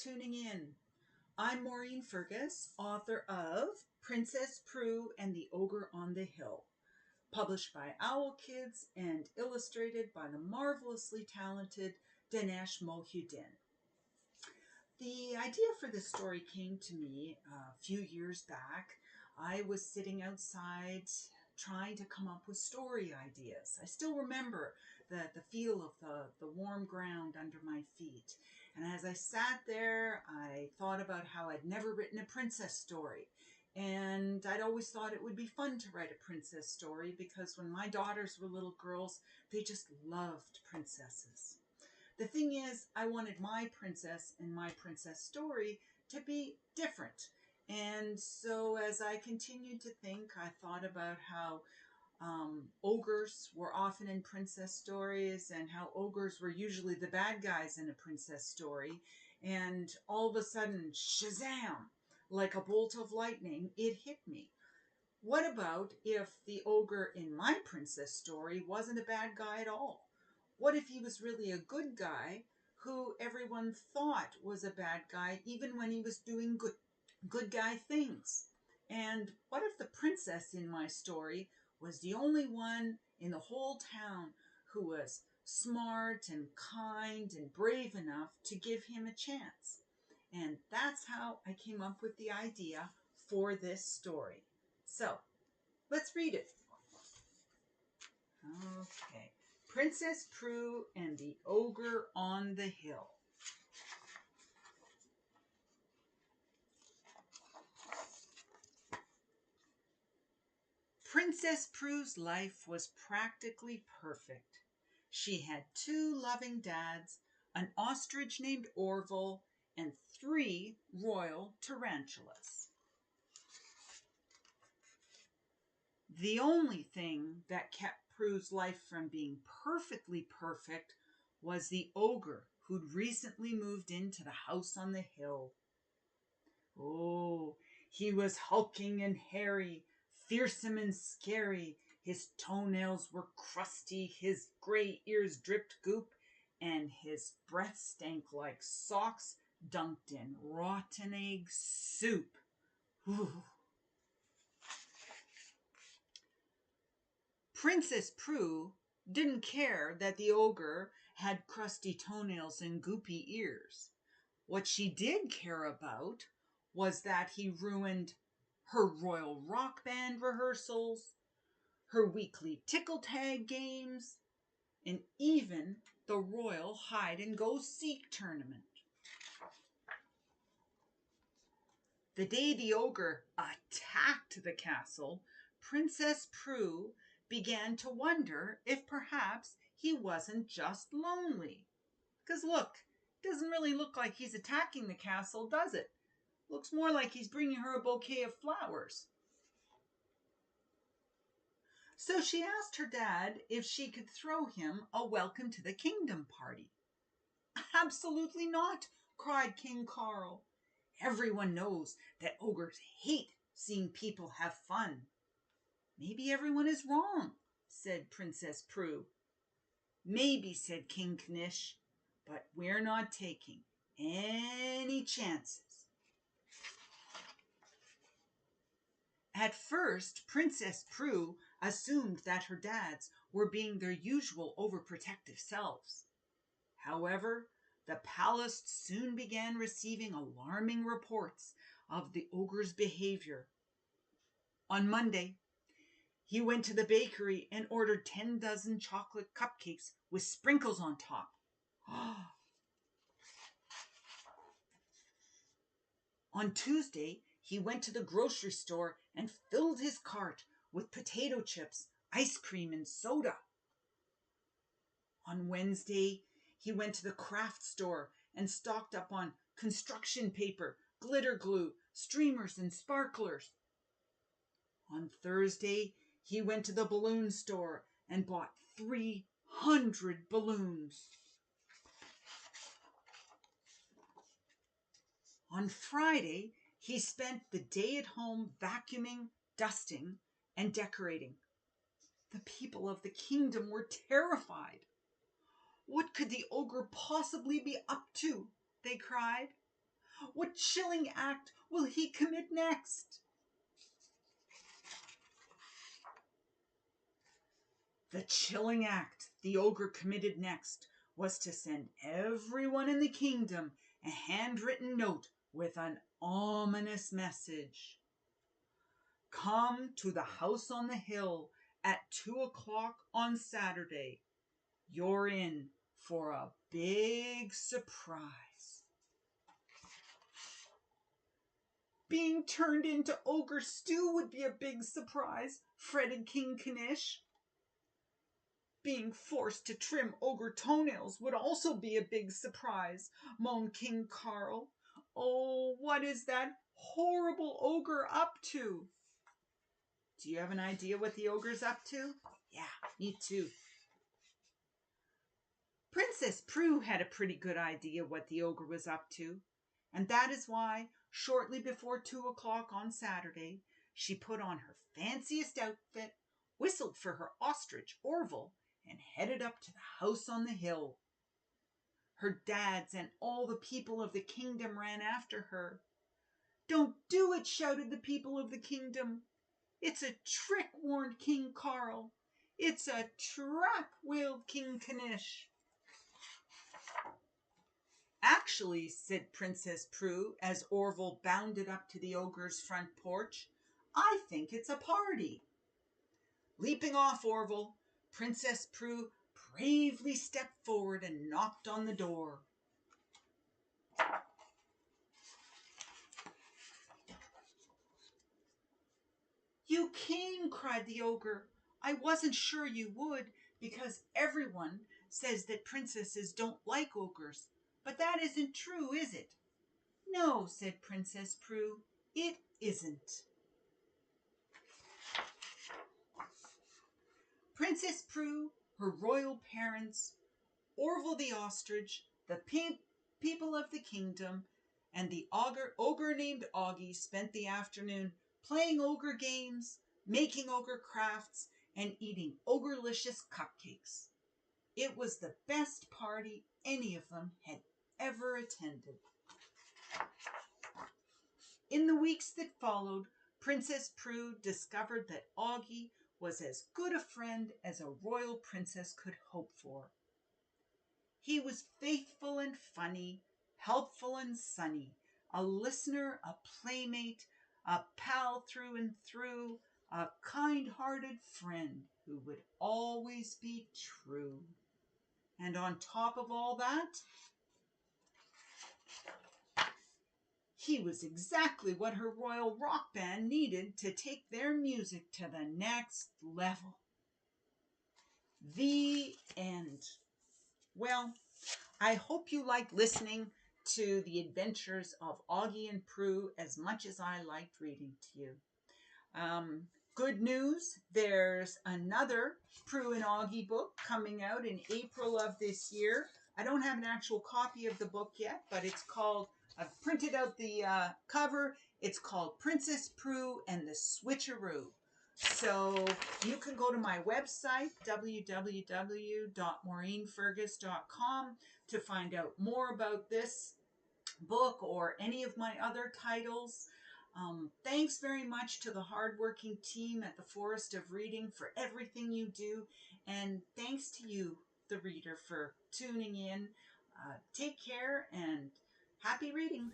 tuning in. I'm Maureen Fergus, author of Princess Prue and the Ogre on the Hill, published by Owl Kids and illustrated by the marvelously talented Dinesh Mohyuddin. The idea for this story came to me a few years back. I was sitting outside trying to come up with story ideas. I still remember the feel of the warm ground under my feet. And as I sat there, I thought about how I'd never written a princess story. And I'd always thought it would be fun to write a princess story because when my daughters were little girls, they just loved princesses. The thing is, I wanted my princess and my princess story to be different. And so as I continued to think, I thought about how ogres were often in princess stories and how ogres were usually the bad guys in a princess story. And all of a sudden, shazam, like a bolt of lightning, it hit me. What about if the ogre in my princess story wasn't a bad guy at all? What if he was really a good guy who everyone thought was a bad guy even when he was doing good guy things? And what if the princess in my story was the only one in the whole town who was smart and kind and brave enough to give him a chance? And that's how I came up with the idea for this story. So, let's read it. Okay. Princess Prue and the Ogre on the Hill. Princess Prue's life was practically perfect. She had 2 loving dads, an ostrich named Orville, and 3 royal tarantulas. The only thing that kept Prue's life from being perfectly perfect was the ogre who'd recently moved into the house on the hill. Oh, he was hulking and hairy, fearsome and scary. His toenails were crusty, his gray ears dripped goop, and his breath stank like socks dunked in rotten egg soup. Ooh. Princess Prue didn't care that the ogre had crusty toenails and goopy ears. What she did care about was that he ruined her royal rock band rehearsals, her weekly tickle tag games, and even the royal hide and go seek tournament. The day the ogre attacked the castle, Princess Prue began to wonder if perhaps he wasn't just lonely. Because look, it doesn't really look like he's attacking the castle, does it? Looks more like he's bringing her a bouquet of flowers. So she asked her dad if she could throw him a welcome to the kingdom party. Absolutely not, cried King Carl. Everyone knows that ogres hate seeing people have fun. Maybe everyone is wrong, said Princess Prue. Maybe, said King Knish, but we're not taking any chances. At first, Princess Prue assumed that her dads were being their usual overprotective selves. However, the palace soon began receiving alarming reports of the ogre's behavior. On Monday, he went to the bakery and ordered 10 dozen chocolate cupcakes with sprinkles on top. On Tuesday, he went to the grocery store and filled his cart with potato chips, ice cream, and soda. On Wednesday, he went to the craft store and stocked up on construction paper, glitter glue, streamers, and sparklers. On Thursday, he went to the balloon store and bought 300 balloons. On Friday, he spent the day at home vacuuming, dusting, and decorating. The people of the kingdom were terrified. What could the ogre possibly be up to? They cried. What chilling act will he commit next? The chilling act the ogre committed next was to send everyone in the kingdom a handwritten note with an ominous message. Come to the house on the hill at 2 o'clock on Saturday. You're in for a big surprise. Being turned into ogre stew would be a big surprise, fretted King Knish. Being forced to trim ogre toenails would also be a big surprise, moaned King Carl. Oh, what is that horrible ogre up to? Do you have an idea what the ogre's up to? Yeah, me too. Princess Prue had a pretty good idea what the ogre was up to, and that is why, shortly before 2 o'clock on Saturday, she put on her fanciest outfit, whistled for her ostrich, Orville, and headed up to the house on the hill. Her dads and all the people of the kingdom ran after her. Don't do it, shouted the people of the kingdom. It's a trick, warned King Carl. It's a trap, wailed King Knish. Actually, said Princess Prue as Orville bounded up to the ogre's front porch, I think it's a party. Leaping off Orville, Princess Prue bravely stepped forward and knocked on the door. You came, cried the ogre. I wasn't sure you would, because everyone says that princesses don't like ogres. But that isn't true, is it? No, said Princess Prue, it isn't. Princess Prue, her royal parents, Orville the ostrich, the people of the kingdom, and the ogre named Augie spent the afternoon playing ogre games, making ogre crafts, and eating ogrelicious cupcakes. It was the best party any of them had ever attended. In the weeks that followed, Princess Prue discovered that Augie was as good a friend as a royal princess could hope for. He was faithful and funny, helpful and sunny, a listener, a playmate, a pal through and through, a kind-hearted friend who would always be true. And on top of all that, he was exactly what her royal rock band needed to take their music to the next level. The end. Well, I hope you like listening to the adventures of Augie and Prue as much as I liked reading to you. Good news, there's another Prue and Augie book coming out in April of this year. I don't have an actual copy of the book yet, but it's called, I've printed out the cover. It's called Princess Prue and the Switcheroo. So you can go to my website, www.maureenfergus.com, to find out more about this book or any of my other titles. Thanks very much to the hardworking team at the Forest of Reading for everything you do. And thanks to you, the reader, for tuning in. Take care and happy reading.